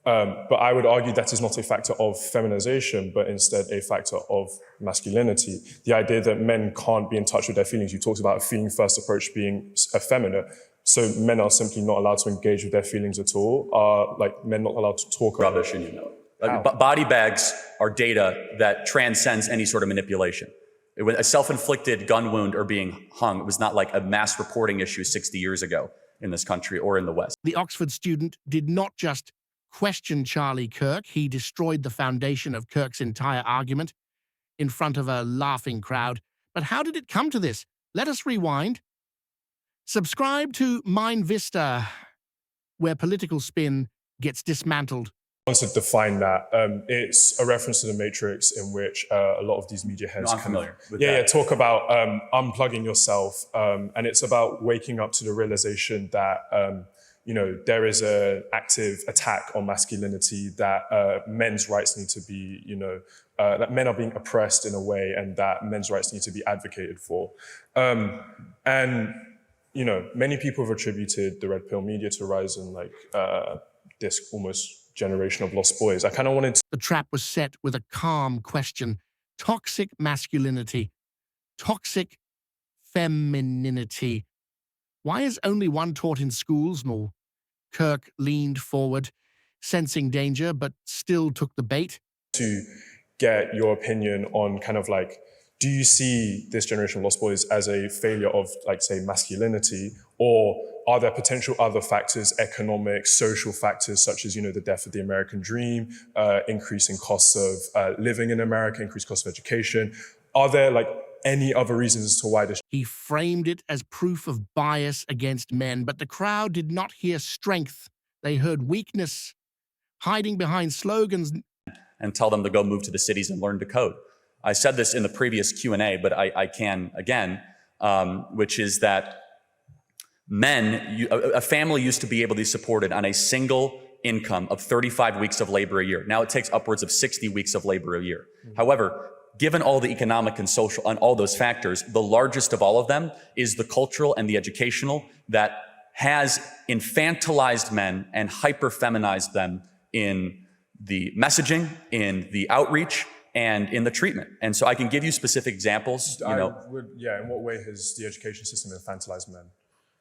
But I would argue that is not a factor of feminization, but instead a factor of masculinity. The idea that men can't be in touch with their feelings. You talked about a feeling-first approach being effeminate. So men are simply not allowed to engage with their feelings at all. Like men not allowed to talk about rubbish, and you know. Body bags are data that transcends any sort of manipulation. A self-inflicted gun wound or being hung, it was not like a mass reporting issue 60 years ago in this country or in the West. The Oxford student did not just question Charlie Kirk, he destroyed the foundation of Kirk's entire argument in front of a laughing crowd. But how did it come to this? Let us rewind. Subscribe to MindVista, where political spin gets dismantled. I want to define that. It's a reference to The Matrix, in which a lot of these media heads I'm familiar with that. talk about unplugging yourself, and it's about waking up to the realization that there is an active attack on masculinity, that men's rights need to be, that men are being oppressed in a way, and that men's rights need to be advocated for. Many people have attributed the red pill media to rise in this almost generation of lost boys. I kind of wanted to... The trap was set with a calm question. Toxic masculinity. Toxic femininity. Why is only one taught in schools? More. Kirk leaned forward, sensing danger, but still took the bait. To get your opinion on do you see this generation of lost boys as a failure of, say, masculinity, or are there potential other factors, economic, social factors, such as, the death of the American dream, increasing costs of living in America, increased costs of education? Are there, any other reasons as to why this... He framed it as proof of bias against men, but the crowd did not hear strength. They heard weakness, hiding behind slogans. And tell them to go move to the cities and learn to code. I said this in the previous Q&A, but I can again, which is that a family used to be able to be supported on a single income of 35 weeks of labor a year. Now it takes upwards of 60 weeks of labor a year. However, given all the economic and social and all those factors, the largest of all of them is the cultural and the educational that has infantilized men and hyper-feminized them in the messaging, in the outreach, and in the treatment. And so I can give you specific examples. In what way has the education system infantilized men?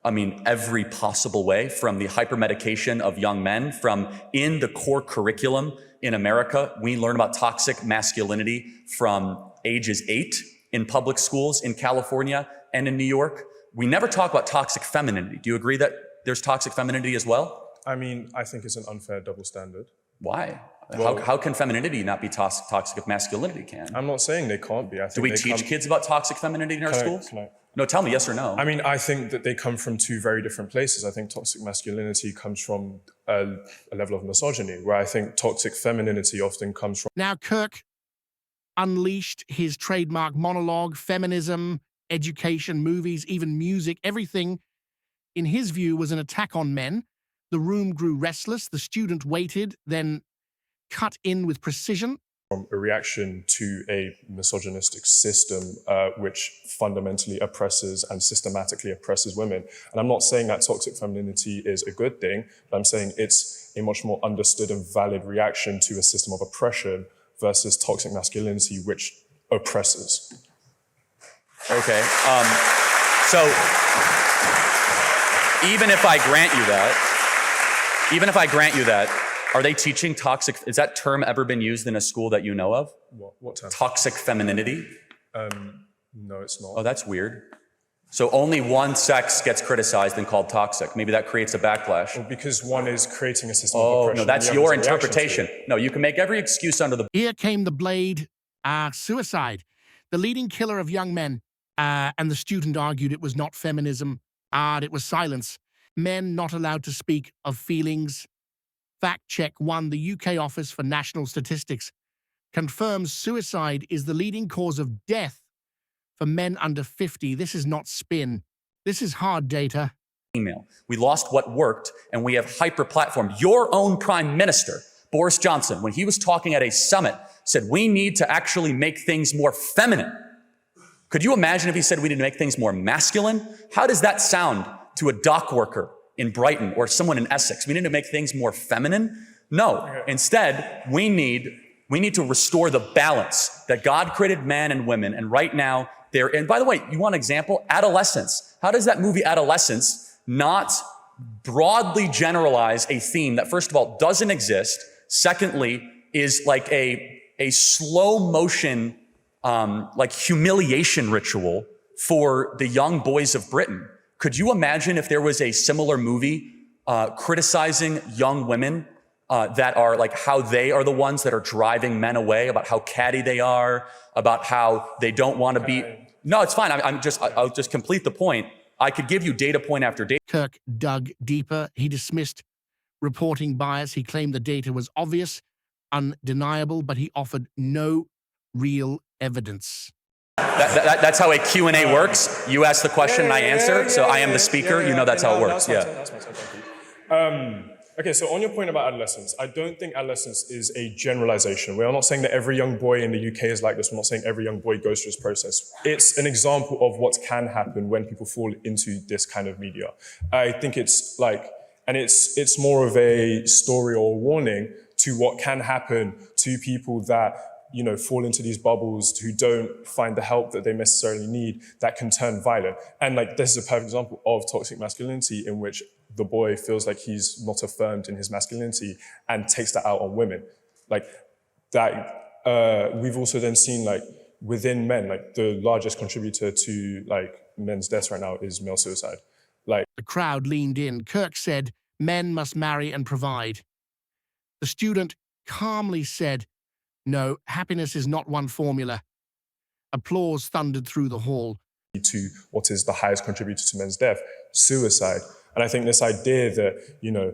I mean, every possible way, from the hypermedication of young men, from in the core curriculum in America, we learn about toxic masculinity from ages 8 in public schools in California and in New York. We never talk about toxic femininity. Do you agree that there's toxic femininity as well? I mean, I think it's an unfair double standard. Why? Well, how can femininity not be toxic if masculinity can? I'm not saying they can't be. Do we teach kids about toxic femininity in our schools? No, tell me yes or no. I mean, I think that they come from two very different places. I think toxic masculinity comes from a level of misogyny, where I think toxic femininity often comes from... Now, Kirk unleashed his trademark monologue, feminism, education, movies, even music, everything, in his view, was an attack on men. The room grew restless. The student waited, then cut in with precision. From a reaction to a misogynistic system which fundamentally oppresses and systematically oppresses women. And I'm not saying that toxic femininity is a good thing, but I'm saying it's a much more understood and valid reaction to a system of oppression versus toxic masculinity, which oppresses. Okay, so even if I grant you that, are they teaching toxic? Has that term ever been used in a school that you know of? What term? Toxic femininity? No, it's not. Oh, that's weird. So only one sex gets criticized and called toxic. Maybe that creates a backlash. Well, because one is creating a system of oppression. Oh, no, that's your interpretation. No, you can make every excuse under the... Here came the blade, suicide, the leading killer of young men. And the student argued it was not feminism, it was silence. Men not allowed to speak of feelings. Fact check 1, the UK Office for National Statistics confirms suicide is the leading cause of death for men under 50. This is not spin. This is hard data. Email. We lost what worked, and we have hyper-platformed. Your own Prime Minister, Boris Johnson, when he was talking at a summit, said we need to actually make things more feminine. Could you imagine if he said we need to make things more masculine? How does that sound to a dock worker in Brighton or someone in Essex? We need to make things more feminine. No, instead, we need to restore the balance that God created man and women. And right now, and by the way, you want an example? Adolescence. How does that movie Adolescence not broadly generalize a theme that, first of all, doesn't exist, secondly, is like a slow motion, like humiliation ritual for the young boys of Britain? Could you imagine if there was a similar movie criticizing young women that are like how they are the ones that are driving men away, about how catty they are, about how they don't want to be. No, it's fine. I'll just complete the point. I could give you data point after data. Kirk dug deeper. He dismissed reporting bias. He claimed the data was obvious, undeniable, but he offered no real evidence. That's how a Q&A works. You ask the question and I answer. So I am the speaker. You know that's how it works. That's my turn. Thank you. Okay, so on your point about adolescence, I don't think adolescence is a generalization. We are not saying that every young boy in the UK is like this. We're not saying every young boy goes through this process. It's an example of what can happen when people fall into this kind of media. I think it's like, and it's more of a story or a warning to what can happen to people that, you know, fall into these bubbles, who don't find the help that they necessarily need, that can turn violent. And like, this is a perfect example of toxic masculinity, in which the boy feels like he's not affirmed in his masculinity and takes that out on women. Like that, we've also then seen like within men, like the largest contributor to like men's deaths right now is male suicide. Like the crowd leaned in. Kirk said, men must marry and provide. The student calmly said, no, happiness is not one formula. Applause thundered through the hall. To what is the highest contributor to men's death, suicide. And I think this idea that, you know,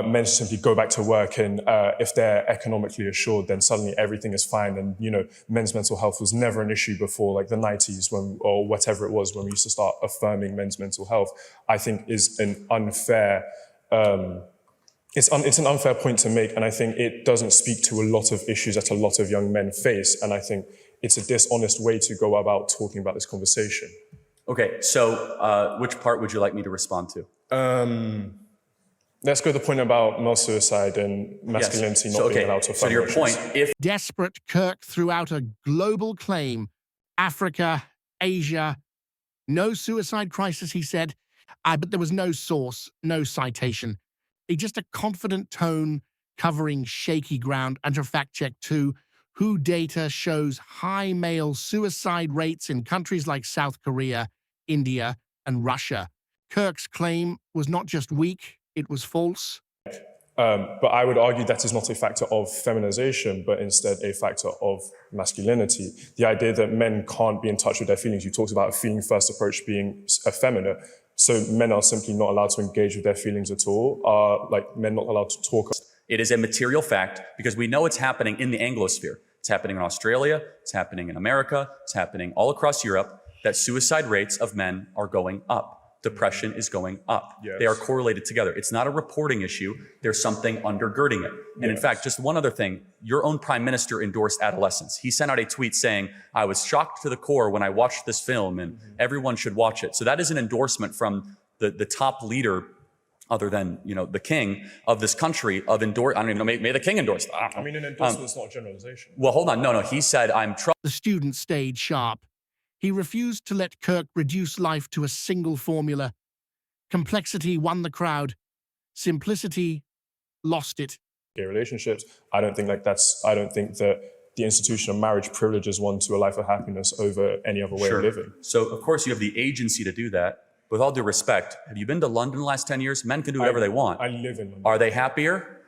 men simply go back to work and if they're economically assured, then suddenly everything is fine. And, you know, men's mental health was never an issue before like the 90s or whatever it was when we used to start affirming men's mental health, I think is an unfair, it's an unfair point to make. And I think it doesn't speak to a lot of issues that a lot of young men face. And I think it's a dishonest way to go about talking about this conversation. Okay, so which part would you like me to respond to? Let's go to the point about male suicide and masculinity not being allowed to affirm. So to your point, if desperate, Kirk threw out a global claim. Africa, Asia, no suicide crisis, he said. But there was no source, no citation. Just a confident tone covering shaky ground. And to fact check too, WHO data shows high male suicide rates in countries like South Korea, India, and Russia. Kirk's claim was not just weak, it was false. But I would argue that is not a factor of feminization, but instead a factor of masculinity. The idea that men can't be in touch with their feelings. You talked about a feeling-first approach being effeminate. So men are simply not allowed to engage with their feelings at all. Like men not allowed to talk. It is a material fact because we know it's happening in the Anglosphere. It's happening in Australia, it's happening in America, it's happening all across Europe, that suicide rates of men are going up. Depression is going up. Yes. They are correlated together. It's not a reporting issue. There's something undergirding it. And in fact, just one other thing, your own prime minister endorsed adolescence. He sent out a tweet saying, I was shocked to the core when I watched this film and everyone should watch it. So that is an endorsement from the top leader, other than, you know, the king of this country, of I don't even know, may the king endorse that. I mean, an endorsement is not a generalization. Well, hold on. No. He said, The student stayed sharp. He refused to let Kirk reduce life to a single formula. Complexity won the crowd. Simplicity lost it. Gay relationships, I don't think that the institution of marriage privileges one to a life of happiness over any other way of living. So, of course, you have the agency to do that. With all due respect, have you been to London the last 10 years? Men can do whatever they want. I live in London. Are they happier?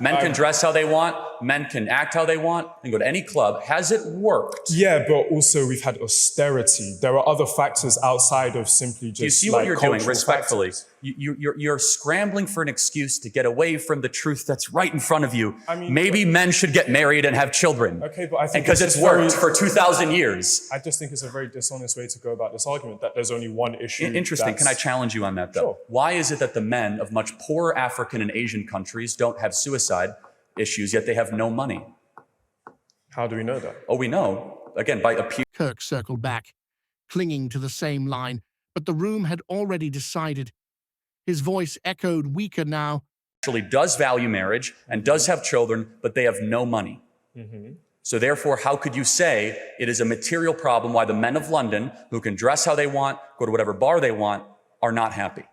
Men can dress how they want. Men can act how they want. They can go to any club. Has it worked? Yeah, but also we've had austerity. There are other factors outside of simply just. Do you see what you're doing? Respectfully, you're scrambling for an excuse to get away from the truth that's right in front of you. I mean, maybe men should get married and have children. Okay, but I think because it's worked for 2,000 years. I just think it's a very dishonest way to go about this argument. That there's only one issue. Interesting. Can I challenge you on that, though? Sure. Why is it that the men of much poorer African and Asian countries don't have suicide issues, yet they have no money? How do we know that? Oh, we know. Again, by appeal. Kirk circled back, clinging to the same line, but the room had already decided. His voice echoed weaker now. actually does value marriage and does have children, but they have no money. So therefore, how could you say it is a material problem why the men of London, who can dress how they want, go to whatever bar they want, are not happy?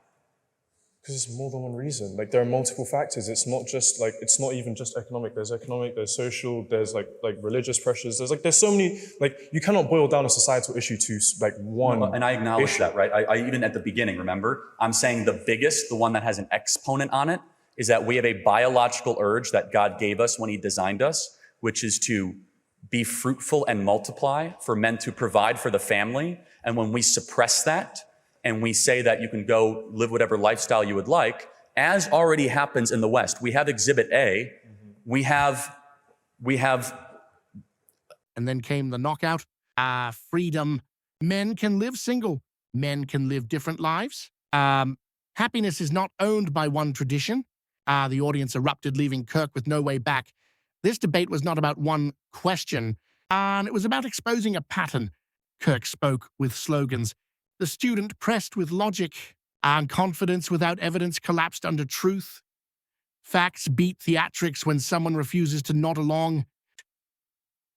Because it's more than one reason. Like, there are multiple factors. It's not just like, it's not even just economic. There's social, there's like religious pressures. There's so many, like, you cannot boil down a societal issue to like one. And I acknowledge issue. that, right? I even at the beginning, remember, I'm saying the biggest, the one that has an exponent on it, is that we have a biological urge that God gave us when he designed us, which is to be fruitful and multiply, for men to provide for the family. And when we suppress that, and we say that you can go live whatever lifestyle you would like, as already happens in the West. We have Exhibit A, we have. And then came the knockout. Freedom. Men can live single. Men can live different lives. Happiness is not owned by one tradition. The audience erupted, leaving Kirk with no way back. This debate was not about one question, and it was about exposing a pattern. Kirk spoke with slogans. The student pressed with logic, and confidence without evidence collapsed under truth. Facts beat theatrics when someone refuses to nod along.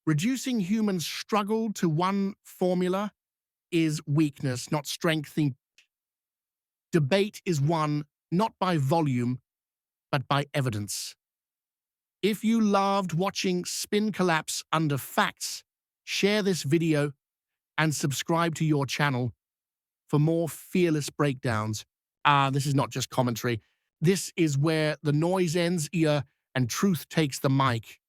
Reducing human struggle to one formula is weakness, not strength. Debate is won not by volume, but by evidence. If you loved watching spin collapse under facts, share this video and subscribe to your channel for more fearless breakdowns. This is not just commentary. This is where the noise ends here and truth takes the mic.